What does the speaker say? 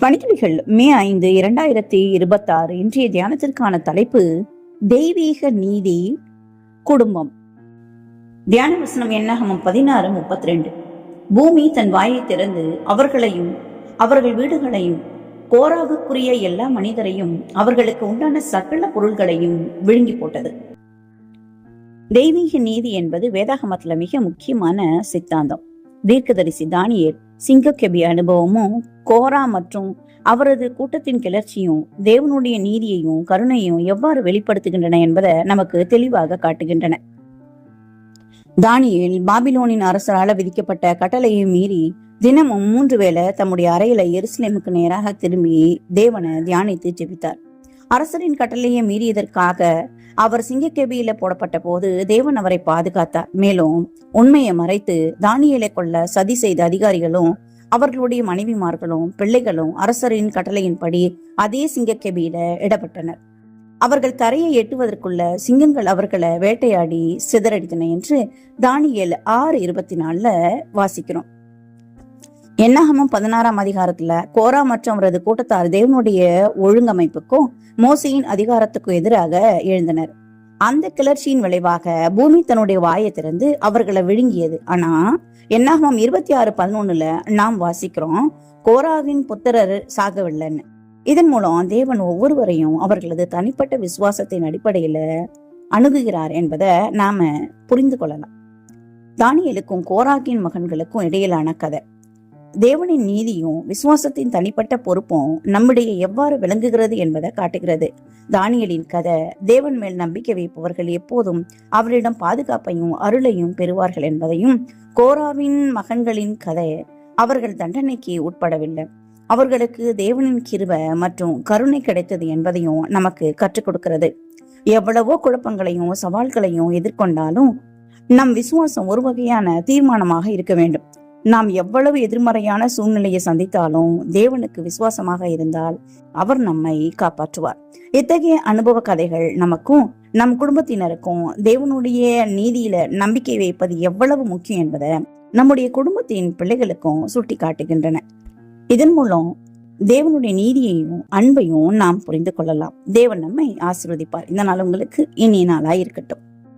மணித்துளிகள் மே 5, 2026 இன்றைய தியானத்திற்கான தலைப்பு தெய்வீக நீதி குடும்பம். தியான வசனம் என்னாகமம் 16:32. பூமி தன் வாயை திறந்து அவர்களையும் அவர்கள் வீடுகளையும் கோராகுக்குரிய எல்லா மனிதரையும் அவர்களுக்கு உண்டான சகல பொருள்களையும் விழுங்கி போட்டது. தெய்வீக நீதி என்பது வேதாகமத்துல மிக முக்கியமான சித்தாந்தம். தீர்க்கதரிசி தானியேல் சிங்கக்கெபி அனுபவமும் கோரா மற்றும் அவரது கூட்டத்தின் கிளர்ச்சியும் தேவனுடைய நீதியையும் கருணையும் எவ்வாறு வெளிப்படுத்துகின்றன என்பதை நமக்கு தெளிவாக காட்டுகின்றன. தானியேல் பாபிலோனின் அரசரால் விதிக்கப்பட்ட கட்டளையை மீறி தினமும் 3 வேளை தம்முடைய அறையில எருசலேமுக்கு நேராக திரும்பி தேவனை தியானித்து ஜெபித்தார். அரசரின் கட்டளையை மீறியதற்காக அவர் சிங்கக்கெபியில போடப்பட்ட போது தேவன் அவரை பாதுகாத்தார். மேலும் உண்மையை மறைத்து தானியேலை கொள்ள சதி செய்த அதிகாரிகளும் அவர்களுடைய மனைவிமார்களும் பிள்ளைகளும் அரசரின் கட்டளையின்படி அதே சிங்கக்கெபியில இடப்பட்டனர். அவர்கள் தரையை எட்டுவதற்குள்ள சிங்கங்கள் அவர்களை வேட்டையாடி சிதறடித்தன என்று தானியேல் 6:24 வாசிக்கிறோம். என்னாகமம் 16ஆம் அதிகாரத்துல கோரா மற்றும் அவரது கூட்டத்தார் தேவனுடைய ஒழுங்கமைப்புக்கும் மோசையின் அதிகாரத்துக்கும் எதிராக எழுந்தனர். அந்த கிளர்ச்சியின் விளைவாக பூமி தன்னுடைய வாயை திறந்து அவர்களை விழுங்கியது. ஆனா என்னாகமம் 26:11 நாம் வாசிக்கிறோம், கோராவின் புத்திரர் சாகவில்லைன்னு. இதன் மூலம் தேவன் ஒவ்வொருவரையும் அவர்களது தனிப்பட்ட விசுவாசத்தின் அடிப்படையில அணுகுகிறார் என்பதை நாம புரிந்து கொள்ளலாம். தானியேலுக்கும் கோராகின் மகன்களுக்கும் இடையிலான கதை தேவனின் நீதியும் விசுவாசத்தின் தனிப்பட்ட பொறுப்பும் நம்முடைய எவ்வாறு விளங்குகிறது என்பதை காட்டுகிறது. தானியேலின் கதை தேவன் மேல் நம்பிக்கை வைப்பவர்கள் எப்போதும் அவரிடம் பாதுகாப்பையும் அருளையும் பெறுவார்கள் என்பதையும், கோராவின் மகன்களின் கதை அவர்கள் தண்டனைக்கு உட்படவில்லை, அவர்களுக்கு தேவனின் கிருபை மற்றும் கருணை கிடைத்தது என்பதையும் நமக்கு கற்றுக் கொடுக்கிறது. எவ்வளவோ குழப்பங்களையும் சவால்களையும் எதிர்கொண்டாலும் நம் விசுவாசம் ஒரு வகையான தீர்மானமாக இருக்க வேண்டும். நாம் எவ்வளவு எதிர்மறையான சூழ்நிலையை சந்தித்தாலும் தேவனுக்கு விசுவாசமாக இருந்தால் அவர் நம்மை காப்பாற்றுவார். இத்தகைய அனுபவ கதைகள் நமக்கும் நம் குடும்பத்தினருக்கும் தேவனுடைய நீதியில நம்பிக்கை வைப்பது எவ்வளவு முக்கியம் என்பதை நம்முடைய குடும்பத்தின் பிள்ளைகளுக்கும் சுட்டி காட்டுகின்றன. இதன் மூலம் தேவனுடைய நீதியையும் அன்பையும் நாம் புரிந்து கொள்ளலாம். தேவன் நம்மை ஆசீர்வதிப்பார். இந்த நாள் உங்களுக்கு இனிய நாளாய் இருக்கட்டும்.